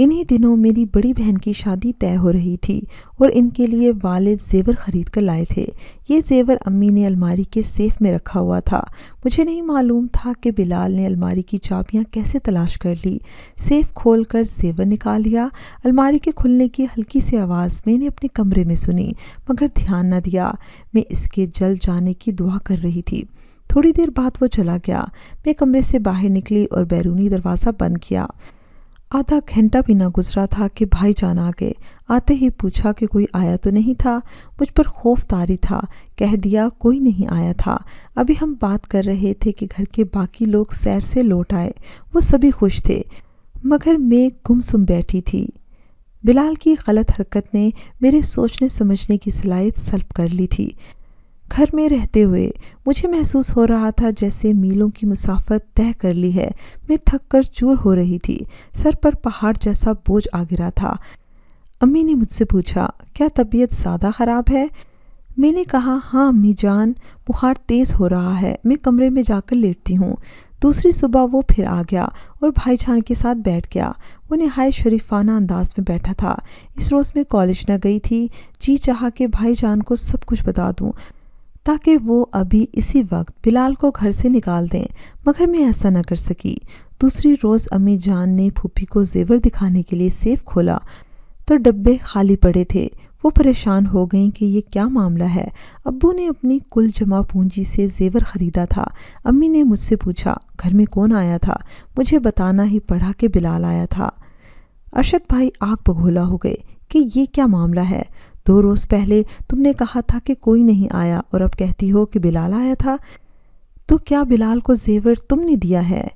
انہی دنوں میری بڑی بہن کی شادی طے ہو رہی تھی اور ان کے لیے والد زیور خرید کر لائے تھے۔ یہ زیور امی نے الماری کے سیف میں رکھا ہوا تھا۔ مجھے نہیں معلوم تھا کہ بلال نے الماری کی چابیاں کیسے تلاش کر لی۔ سیف کھول کر زیور نکال لیا۔ الماری کے کھلنے کی ہلکی سی آواز میں نے اپنے کمرے میں سنی، مگر دھیان نہ دیا۔ میں اس کے جل جانے کی دعا کر رہی تھی۔ تھوڑی دیر بعد وہ چلا گیا۔ میں کمرے سے باہر نکلی اور بیرونی دروازہ بند کیا۔ آدھا گھنٹہ بھی نہ گزرا تھا کہ بھائی جان آ گئے۔ آتے ہی پوچھا کہ کوئی آیا تو نہیں تھا۔ مجھ پر خوف طاری تھا۔ کہہ دیا کوئی نہیں آیا تھا۔ ابھی ہم بات کر رہے تھے کہ گھر کے باقی لوگ سیر سے لوٹ آئے۔ وہ سبھی خوش تھے، مگر میں گمسم بیٹھی تھی۔ بلال کی غلط حرکت نے میرے سوچنے سمجھنے کی صلاحیت سلب کر لی تھی۔ گھر میں رہتے ہوئے مجھے محسوس ہو رہا تھا جیسے میلوں کی مسافت طے کر لی ہے۔ میں تھک کر چور ہو رہی تھی۔ سر پر پہاڑ جیسا بوجھ آ گرا تھا۔ امی نے مجھ سے پوچھا، کیا طبیعت زیادہ خراب ہے؟ میں نے کہا، ہاں امی جان، بخار تیز ہو رہا ہے، میں کمرے میں جا کر لیٹتی ہوں۔ دوسری صبح وہ پھر آ گیا اور بھائی جان کے ساتھ بیٹھ گیا۔ وہ نہایت شریفانہ انداز میں بیٹھا تھا۔ اس روز میں کالج نہ گئی تھی۔ جی چاہا کہ بھائی جان کو سب کچھ بتا دوں تاکہ وہ ابھی اسی وقت بلال کو گھر سے نکال دیں، مگر میں ایسا نہ کر سکی۔ دوسری روز امی جان نے پھوپھی کو زیور دکھانے کے لیے سیف کھولا تو ڈبے خالی پڑے تھے۔ وہ پریشان ہو گئیں کہ یہ کیا معاملہ ہے۔ ابو نے اپنی کل جمع پونجی سے زیور خریدا تھا۔ امی نے مجھ سے پوچھا، گھر میں کون آیا تھا؟ مجھے بتانا ہی پڑا کہ بلال آیا تھا۔ ارشد بھائی آگ بگولا ہو گئے کہ یہ کیا معاملہ ہے؟ 2 روز پہلے تم نے کہا تھا کہ کوئی نہیں آیا اور اب کہتی ہو کہ بلال آیا تھا، تو کیا بلال کو زیور تم نے دیا ہے؟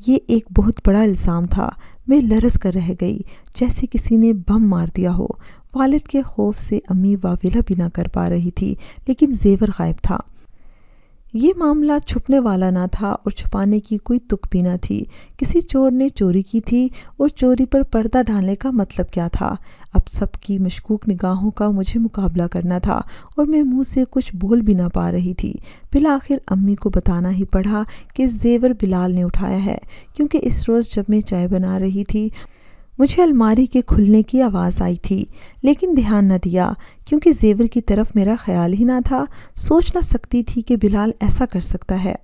یہ ایک بہت بڑا الزام تھا۔ میں لرز کر رہ گئی جیسے کسی نے بم مار دیا ہو۔ والد کے خوف سے امی واویلا بھی نہ کر پا رہی تھی، لیکن زیور غائب تھا۔ یہ معاملہ چھپنے والا نہ تھا اور چھپانے کی کوئی تک بھی نہ تھی۔ کسی چور نے چوری کی تھی اور چوری پر پردہ ڈالنے کا مطلب کیا تھا؟ اب سب کی مشکوک نگاہوں کا مجھے مقابلہ کرنا تھا اور میں منہ سے کچھ بول بھی نہ پا رہی تھی۔ بالآخر امی کو بتانا ہی پڑا کہ زیور بلال نے اٹھایا ہے، کیونکہ اس روز جب میں چائے بنا رہی تھی مجھے الماری کے کھلنے کی آواز آئی تھی، لیکن دھیان نہ دیا کیونکہ زیور کی طرف میرا خیال ہی نہ تھا۔ سوچ نہ سکتی تھی کہ بلال ایسا کر سکتا ہے۔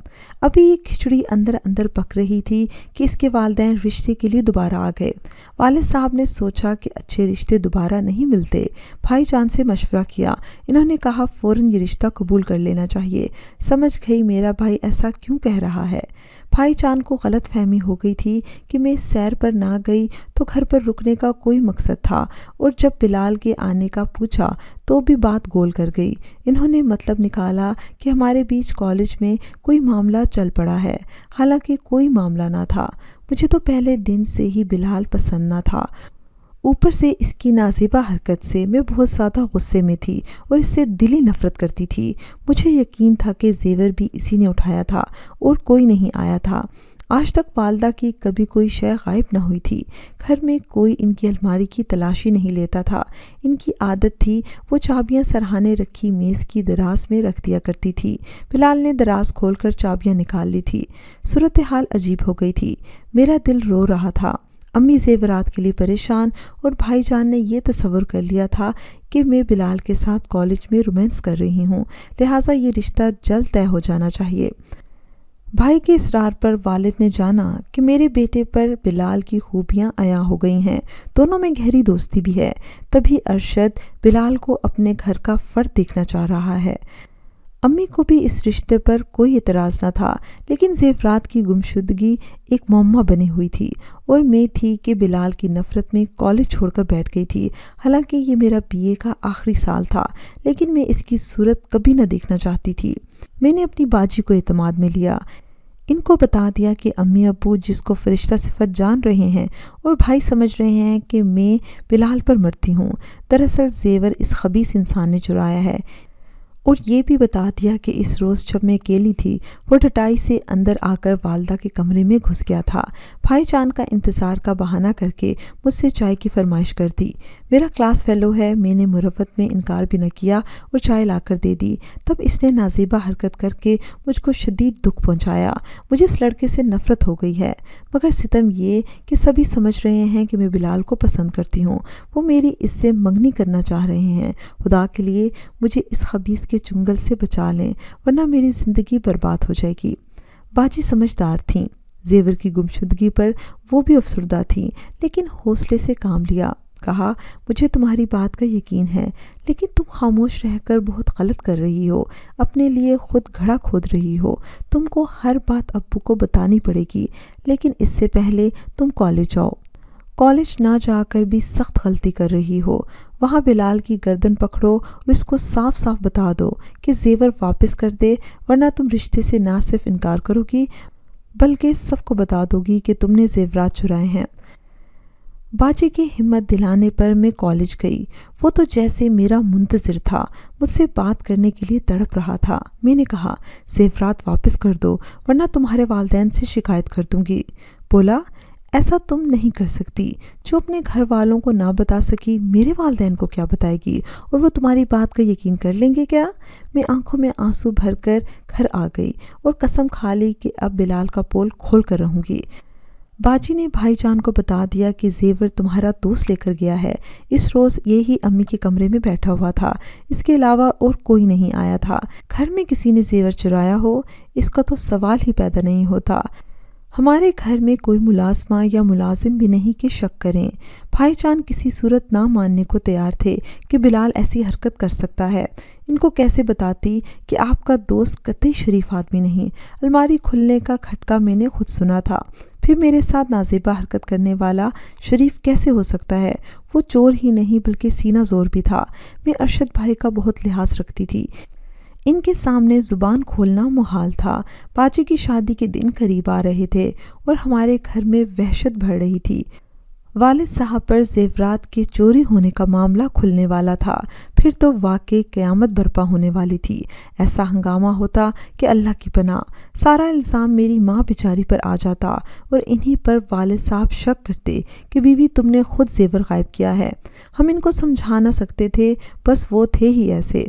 ابھی یہ کھچڑی اندر اندر پک رہی تھی کہ اس کے والدین رشتے کے لیے دوبارہ آ گئے۔ والد صاحب نے سوچا کہ اچھے رشتے دوبارہ نہیں ملتے۔ بھائی جان سے مشورہ کیا۔ انہوں نے کہا فوراً یہ رشتہ قبول کر لینا چاہیے۔ سمجھ گئی میرا بھائی ایسا کیوں کہہ رہا ہے۔ بھائی جان کو غلط فہمی ہو گئی تھی کہ میں سیر پر نہ گئی تو گھر پر رکنے کا کوئی مقصد تھا، اور جب بلال کے آنے کا پوچھا تو بھی بات گول کر گئی۔ انہوں نے مطلب نکالا کہ ہمارے بیچ کالج میں کوئی معاملہ چل پڑا ہے، حالانکہ کوئی معاملہ نہ تھا۔ مجھے تو پہلے دن سے ہی بلال پسند نہ تھا۔ اوپر سے اس کی نازیبا حرکت سے میں بہت زیادہ غصے میں تھی اور اس سے دلی نفرت کرتی تھی۔ مجھے یقین تھا کہ زیور بھی اسی نے اٹھایا تھا اور کوئی نہیں آیا تھا۔ آج تک والدہ کی کبھی کوئی شے غائب نہ ہوئی تھی۔ گھر میں کوئی ان کی الماری کی تلاشی نہیں لیتا تھا۔ ان کی عادت تھی وہ چابیاں سرہانے رکھی میز کی دراز میں رکھ دیا کرتی تھی۔ بلال نے دراز کھول کر چابیاں نکال لی تھی۔ صورتحال عجیب ہو گئی تھی۔ میرا دل رو رہا تھا۔ امی زیورات کے لیے پریشان اور بھائی جان نے یہ تصور کر لیا تھا کہ میں بلال کے ساتھ کالج میں رومانس کر رہی ہوں، لہٰذا یہ رشتہ جلد طے ہو جانا چاہیے۔ بھائی کے اصرار پر والد نے جانا کہ میرے بیٹے پر بلال کی خوبیاں عیاں ہو گئی ہیں، دونوں میں گہری دوستی بھی ہے۔ تبھی ارشد بلال کو اپنے گھر کا فرد دیکھنا چاہ رہا ہے۔ امی کو بھی اس رشتے پر کوئی اعتراض نہ تھا، لیکن زیورات کی گمشدگی ایک معمہ بنی ہوئی تھی، اور میں تھی کہ بلال کی نفرت میں کالج چھوڑ کر بیٹھ گئی تھی۔ حالانکہ یہ میرا BA کا آخری سال تھا، لیکن میں اس کی صورت کبھی نہ دیکھنا چاہتی تھی۔ میں نے اپنی باجی کو اعتماد میں لیا، ان کو بتا دیا کہ امی ابو جس کو فرشتہ صفت جان رہے ہیں اور بھائی سمجھ رہے ہیں کہ میں بلال پر مرتی ہوں، دراصل زیور اس خبیث انسان نے چرایا ہے، اور یہ بھی بتا دیا کہ اس روز جب میں اکیلی تھی وہ ڈٹائی سے اندر آ کر والدہ کے کمرے میں گھس گیا تھا۔ بھائی جان کا انتظار کا بہانہ کر کے مجھ سے چائے کی فرمائش کر دی۔ میرا کلاس فیلو ہے، میں نے مروت میں انکار بھی نہ کیا اور چائے لا کر دے دی۔ تب اس نے نازیبہ حرکت کر کے مجھ کو شدید دکھ پہنچایا۔ مجھے اس لڑکے سے نفرت ہو گئی ہے، مگر ستم یہ کہ سبھی سمجھ رہے ہیں کہ میں بلال کو پسند کرتی ہوں۔ وہ میری اس سے منگنی کرنا چاہ رہے ہیں۔ خدا کے لیے مجھے اس خبیث کے چنگل سے بچا لیں، ورنہ میری زندگی برباد ہو جائے گی۔ باجی سمجھدار تھیں۔ زیور کی گمشدگی پر وہ بھی افسردہ تھیں، لیکن حوصلے سے کام لیا۔ کہا، مجھے تمہاری بات کا یقین ہے، لیکن تم خاموش رہ کر بہت غلط کر رہی ہو، اپنے لیے خود گھڑا کھود رہی ہو۔ تم کو ہر بات ابو کو بتانی پڑے گی، لیکن اس سے پہلے تم کالج جاؤ۔ کالج نہ جا کر بھی سخت غلطی کر رہی ہو۔ وہاں بلال کی گردن پکڑو اور اس کو صاف صاف بتا دو کہ زیور واپس کر دے، ورنہ تم رشتے سے نہ صرف انکار کرو گی بلکہ سب کو بتا دو گی کہ تم نے زیورات چرائے ہیں۔ باجی کی ہمت دلانے پر میں کالج گئی۔ وہ تو جیسے میرا منتظر تھا، مجھ سے بات کرنے کے لیے تڑپ رہا تھا۔ میں نے کہا، زیورات واپس کر دو ورنہ تمہارے والدین سے شکایت کر دوں گی۔ بولا، ایسا تم نہیں کر سکتی۔ جو اپنے گھر والوں کو نہ بتا سکی، میرے والدین کو کیا بتائے گی؟ اور وہ تمہاری بات کا یقین کر لیں گے کیا؟ میں آنکھوں میں آنسو بھر کر گھر آ گئی اور قسم کھا لی کہ اب بلال کا پول کھول کر رہوں گی۔ باجی نے بھائی جان کو بتا دیا کہ زیور تمہارا دوست لے کر گیا ہے۔ اس روز یہی امی کے کمرے میں بیٹھا ہوا تھا، اس کے علاوہ اور کوئی نہیں آیا تھا۔ گھر میں کسی نے زیور چرایا ہو، اس کا تو سوال ہی پیدا نہیں ہوتا۔ ہمارے گھر میں کوئی ملازمہ یا ملازم بھی نہیں کہ شک کریں۔ بھائی جان کسی صورت نہ ماننے کو تیار تھے کہ بلال ایسی حرکت کر سکتا ہے۔ ان کو کیسے بتاتی کہ آپ کا دوست قطعی شریف آدمی نہیں۔ الماری کھلنے کا کھٹکا میں نے خود سنا تھا۔ پھر میرے ساتھ نازیبہ حرکت کرنے والا شریف کیسے ہو سکتا ہے؟ وہ چور ہی نہیں بلکہ سینہ زور بھی تھا۔ میں ارشد بھائی کا بہت لحاظ رکھتی تھی۔ ان کے سامنے زبان کھولنا محال تھا۔ باجی کی شادی کے دن قریب آ رہے تھے اور ہمارے گھر میں وحشت بڑھ رہی تھی۔ والد صاحب پر زیورات کے چوری ہونے کا معاملہ کھلنے والا تھا۔ پھر تو واقعی قیامت برپا ہونے والی تھی۔ ایسا ہنگامہ ہوتا کہ اللہ کی پناہ۔ سارا الزام میری ماں بیچاری پر آ جاتا اور انہی پر والد صاحب شک کرتے کہ بیوی تم نے خود زیور غائب کیا ہے۔ ہم ان کو سمجھا نہ سکتے تھے، بس وہ تھے ہی ایسے۔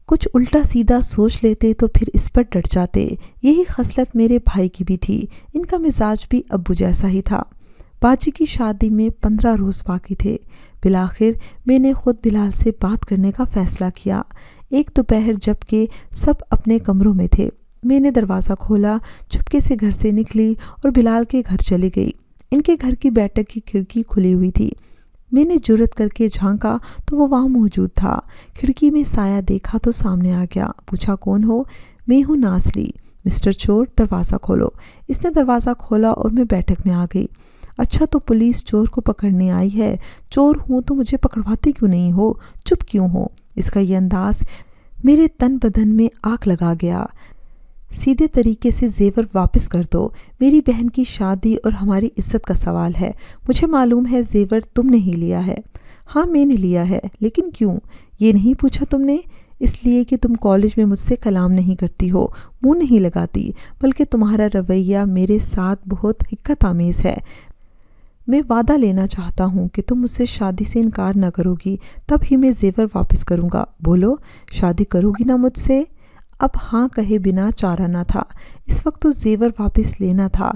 کچھ الٹا سیدھا سوچ لیتے تو پھر اس پر ڈٹ جاتے۔ یہی خصلت میرے بھائی کی بھی تھی۔ ان کا مزاج بھی ابو جیسا ہی تھا۔ باجی کی شادی میں 15 روز باقی تھے۔ بالآخر میں نے خود بلال سے بات کرنے کا فیصلہ کیا۔ ایک دوپہر جب کہ سب اپنے کمروں میں تھے، میں نے دروازہ کھولا، چپکے سے گھر سے نکلی اور بلال کے گھر چلی گئی۔ ان کے گھر کی بیٹھک کی کھڑکی کھلی ہوئی تھی۔ میں نے جرأت کر کے جھانکا تو وہ وہاں موجود تھا۔ کھڑکی میں سایہ دیکھا تو سامنے آ گیا۔ پوچھا، کون ہو؟ میں ہوں نازلی۔ مسٹر چور، دروازہ کھولو۔ اس نے دروازہ کھولا اور میں بیٹھک میں آ گئی۔ اچھا، تو پولیس چور کو پکڑنے آئی ہے۔ چور ہوں تو مجھے پکڑواتی کیوں نہیں ہو؟ چپ کیوں ہو؟ اس کا یہ انداز میرے تن بدن میں آگ لگا گیا۔ سیدھے طریقے سے زیور واپس کر دو۔ میری بہن کی شادی اور ہماری عزت کا سوال ہے۔ مجھے معلوم ہے زیور تم نے ہی لیا ہے۔ ہاں، میں نے لیا ہے، لیکن کیوں؟ یہ نہیں پوچھا تم نے؟ اس لیے کہ تم کالج میں مجھ سے کلام نہیں کرتی ہو، منہ نہیں لگاتی، بلکہ تمہارا رویہ میرے ساتھ بہت حکمت آمیز ہے۔ میں وعدہ لینا چاہتا ہوں کہ تم مجھ سے شادی سے انکار نہ کرو گی، تب ہی میں زیور واپس کروں گا۔ بولو، شادی کرو گی نا مجھ سے؟ اب ہاں کہے بنا چارہ نہ تھا۔ اس وقت تو زیور واپس لینا تھا۔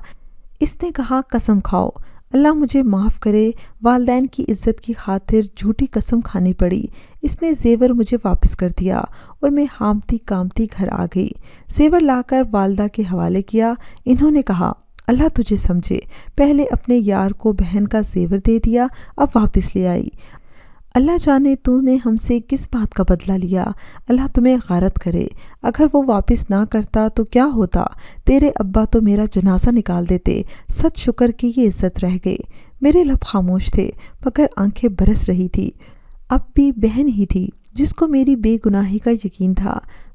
اس نے کہا، قسم کھاؤ۔ اللہ مجھے معاف کرے، والدین کی عزت کی خاطر جھوٹی قسم کھانی پڑی۔ اس نے زیور مجھے واپس کر دیا اور میں ہامتی کامتی گھر آ گئی۔ زیور لا کر والدہ کے حوالے کیا۔ انہوں نے کہا، اللہ تجھے سمجھے، پہلے اپنے یار کو بہن کا زیور دے دیا، اب واپس لے آئی۔ اللہ جانے تو نے ہم سے کس بات کا بدلہ لیا۔ اللہ تمہیں غارت کرے۔ اگر وہ واپس نہ کرتا تو کیا ہوتا؟ تیرے ابا تو میرا جنازہ نکال دیتے۔ ست شکر کی یہ عزت رہ گئی۔ میرے لب خاموش تھے مگر آنکھیں برس رہی تھی۔ اب بھی بہن ہی تھی جس کو میری بے گناہی کا یقین تھا۔